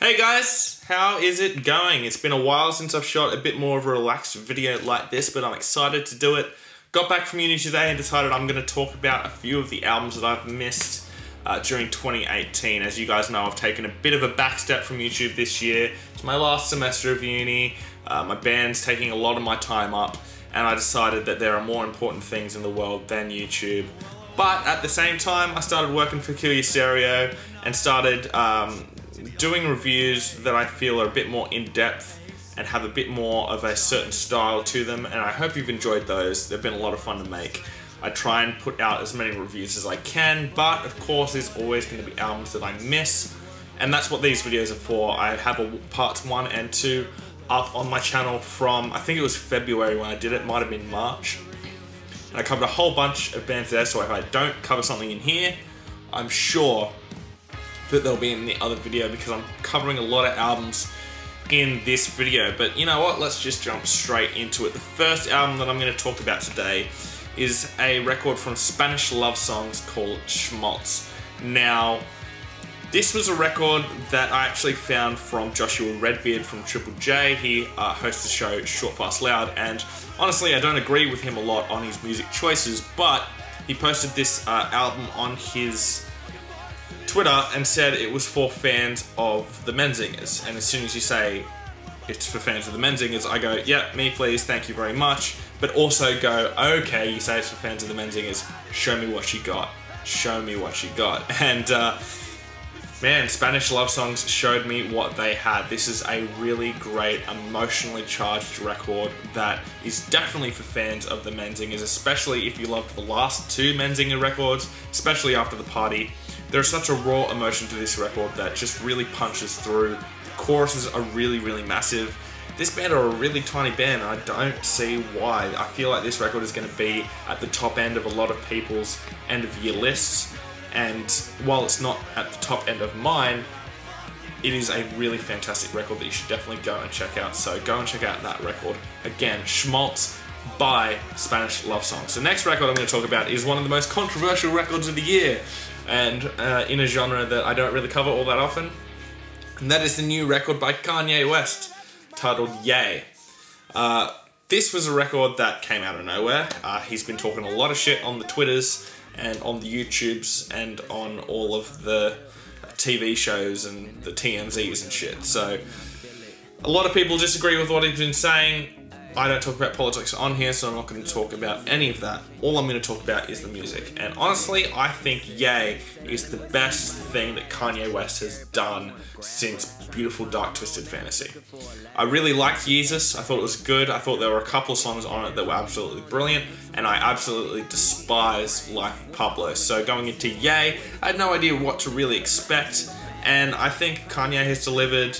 Hey guys, how is it going? It's been a while since I've shot a bit more of a relaxed video like this, but I'm excited to do it. Got back from uni today and decided I'm going to talk about a few of the albums that I've missed during 2018. As you guys know, I've taken a bit of a back step from YouTube this year. It's my last semester of uni, my band's taking a lot of my time up, and I decided that there are more important things in the world than YouTube. But at the same time, I started working for Peculiar Stereo and started doing reviews that I feel are a bit more in-depth and have a bit more of a certain style to them, and I hope you've enjoyed those. They've been a lot of fun to make. I try and put out as many reviews as I can, but of course there's always going to be albums that I miss, and that's what these videos are for. I have parts 1 and 2 up on my channel from, I think it was February when I did it, might have been March. And I covered a whole bunch of bands there, so if I don't cover something in here, I'm sure that they'll be in the other video because I'm covering a lot of albums in this video. But you know what, let's just jump straight into it. The first album that I'm going to talk about today is a record from Spanish Love Songs called Schmaltz. Now, this was a record that I actually found from Joshua Redbeard from Triple J. He hosts the show Short, Fast, Loud, and honestly I don't agree with him a lot on his music choices, but he posted this album on his Twitter and said it was for fans of the Menzingers. And as soon as you say it's for fans of the Menzingers, I go, yeah, me please, thank you very much. But also go, okay, you say it's for fans of the Menzingers, show me what you got. Show me what you got. And man, Spanish Love Songs showed me what they had. This is a really great, emotionally charged record that is definitely for fans of the Menzingers, especially if you loved the last two Menzinger records, especially After the Party. There's such a raw emotion to this record that just really punches through. The choruses are really, really massive. This band are a really tiny band, and I don't see why. I feel like this record is going to be at the top end of a lot of people's end of year lists. And while it's not at the top end of mine, it is a really fantastic record that you should definitely go and check out. So go and check out that record. Again, Schmaltz by Spanish Love Songs. The next record I'm going to talk about is one of the most controversial records of the year, and in a genre that I don't really cover all that often. And that is the new record by Kanye West, titled Yay. This was a record that came out of nowhere. He's been talking a lot of shit on the Twitters and on the YouTubes and on all of the TV shows and the TMZs and shit. So a lot of people disagree with what he's been saying. I don't talk about politics on here, so I'm not going to talk about any of that. All I'm going to talk about is the music. And honestly, I think Yay is the best thing that Kanye West has done since Beautiful Dark Twisted Fantasy. I really liked Yeezus. I thought it was good. I thought there were a couple of songs on it that were absolutely brilliant, and I absolutely despise Life of Pablo. So going into Yay, I had no idea what to really expect, and I think Kanye has delivered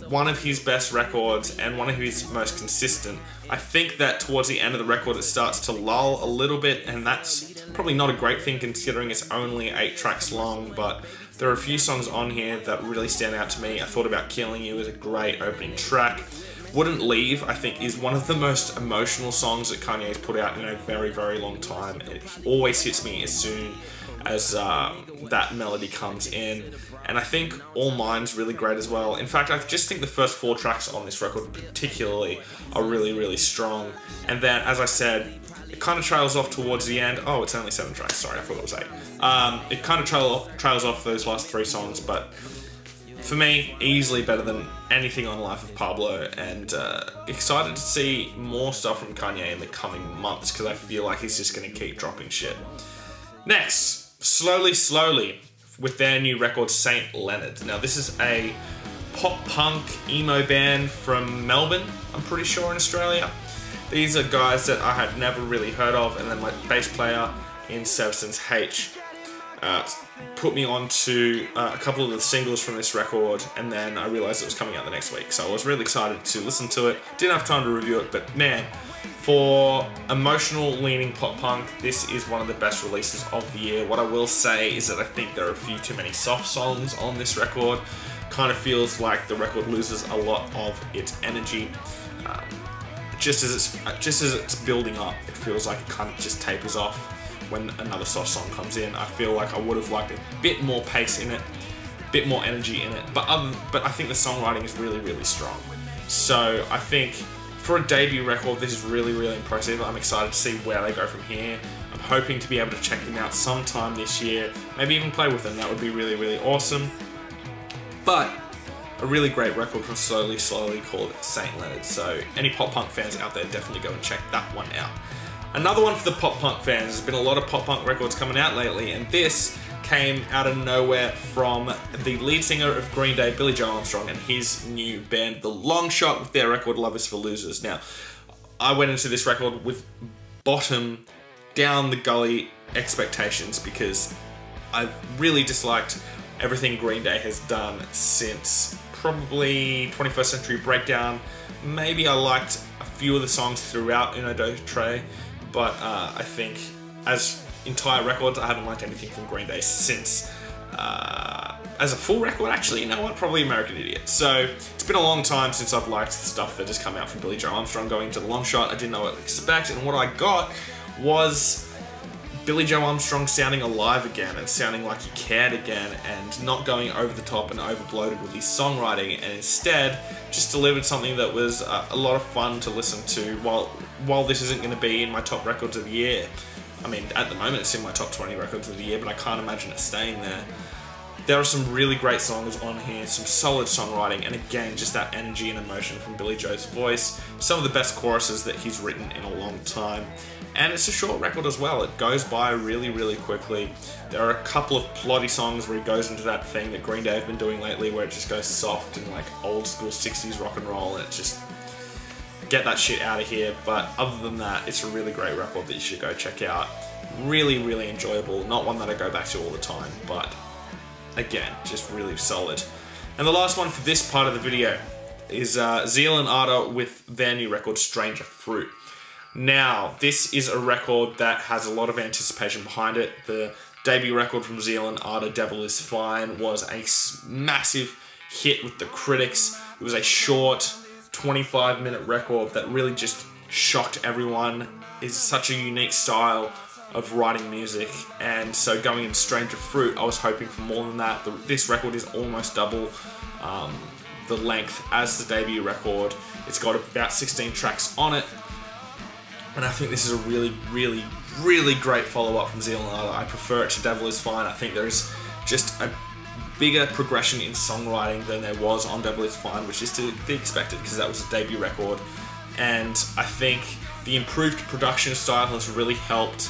one of his best records and one of his most consistent. I think that towards the end of the record it starts to lull a little bit, and that's probably not a great thing considering it's only 8 tracks long, but there are a few songs on here that really stand out to me. I thought About Killing You as a great opening track. Wouldn't Leave, I think, is one of the most emotional songs that Kanye's put out in a very, very long time. It always hits me as soon as that melody comes in. And I think All Mine's really great as well. In fact, I just think the first 4 tracks on this record particularly are really, really strong. And then, as I said, it kind of trails off towards the end. Oh, it's only 7 tracks, sorry, I thought it was 8. It kind of trails off those last 3 songs, but for me, easily better than anything on Life of Pablo, and excited to see more stuff from Kanye in the coming months, because I feel like he's just going to keep dropping shit. Next, Slowly Slowly, with their new record Saint Leonard. Now this is a pop-punk emo band from Melbourne, I'm pretty sure, in Australia. These are guys that I had never really heard of, and then my bass player in Substance H put me on to a couple of the singles from this record, and then I realised it was coming out the next week. So I was really excited to listen to it. Didn't have time to review it, but man, for emotional leaning pop punk, this is one of the best releases of the year. What I will say is that I think there are a few too many soft songs on this record. Kind of feels like the record loses a lot of its energy. Just as it's building up, it feels like it kind of just tapers off when another soft song comes in. I feel like I would have liked a bit more pace in it. bit more energy in it. But I think the songwriting is really, really strong. So I think for a debut record, this is really, really impressive. I'm excited to see where they go from here. I'm hoping to be able to check them out sometime this year, maybe even play with them. That would be really, really awesome. But a really great record from Slowly called St. Leonard. So any pop punk fans out there, definitely go and check that one out. Another one for the pop punk fans. There's been a lot of pop punk records coming out lately, and this came out of nowhere from the lead singer of Green Day, Billy Joe Armstrong, and his new band, The Longshot, with their record Love Is For Losers. Now, I went into this record with bottom down the gully expectations because I really disliked everything Green Day has done since probably 21st Century Breakdown. Maybe I liked a few of the songs throughout Uno Dos Tres, but I think as entire records, I haven't liked anything from Green Day since, as a full record, actually, you know what, probably American Idiot. So it's been a long time since I've liked the stuff that has come out from Billy Joe Armstrong. Going into The Longshot, I didn't know what to expect, and what I got was Billy Joe Armstrong sounding alive again and sounding like he cared again, and not going over the top and over bloated with his songwriting, and instead just delivered something that was a lot of fun to listen to. While this isn't going to be in my top records of the year, I mean, at the moment it's in my top 20 records of the year, but I can't imagine it staying there. There are some really great songs on here, some solid songwriting, and again, just that energy and emotion from Billy Joe's voice. Some of the best choruses that he's written in a long time. And it's a short record as well. It goes by really, really quickly. There are a couple of plotty songs where he goes into that thing that Green Day have been doing lately, where it just goes soft and like old school 60s rock and roll, and it just, get that shit out of here. But other than that, it's a really great record that you should go check out. Really, really enjoyable. Not one that I go back to all the time, but again, just really solid. And the last one for this part of the video is Zeal and Ardor with their new record, Stranger Fruit. Now, this is a record that has a lot of anticipation behind it. The debut record from Zeal and Ardor, Devil Is Fine, was a massive hit with the critics. It was a short 25-minute record that really just shocked everyone. It's such a unique style of writing music, and so going into Stranger Fruit, I was hoping for more than that. This record is almost double the length as the debut record. It's got about 16 tracks on it, and I think this is a really, really, really great follow-up from Zeal and Ardor. I prefer it to Devil Is Fine. I think there is just a bigger progression in songwriting than there was on Devil Is Fine, which is to be expected because that was a debut record. And I think the improved production style has really helped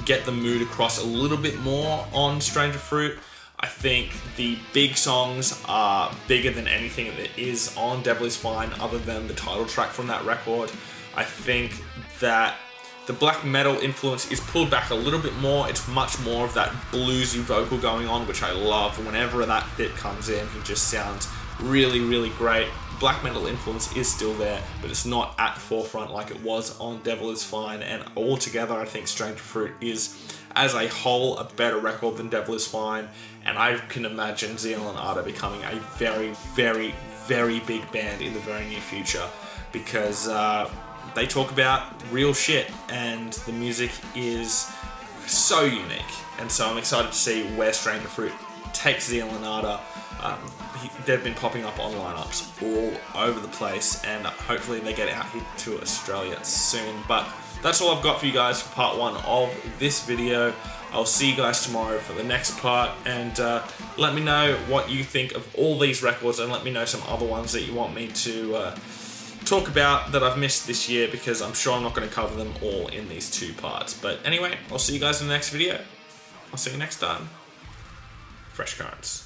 get the mood across a little bit more on Stranger Fruit. I think the big songs are bigger than anything that is on Devil Is Fine other than the title track from that record. I think that the black metal influence is pulled back a little bit more. It's much more of that bluesy vocal going on, which I love. Whenever that bit comes in, he just sounds really, really great. Black metal influence is still there, but it's not at the forefront like it was on Devil Is Fine. And altogether, I think Stranger Fruit is, as a whole, a better record than Devil Is Fine. And I can imagine Zeal and Ardor becoming a very, very, very big band in the very near future, because they talk about real shit, and the music is so unique. And so I'm excited to see where Stranger Fruit takes Zeal and Ardor. They've been popping up on lineups all over the place, and hopefully they get out here to Australia soon. But that's all I've got for you guys for part one of this video. I'll see you guys tomorrow for the next part, and let me know what you think of all these records, and let me know some other ones that you want me to talk about that I've missed this year, because I'm sure I'm not going to cover them all in these two parts. But anyway, I'll see you guys in the next video. I'll see you next time. Fresh Currents.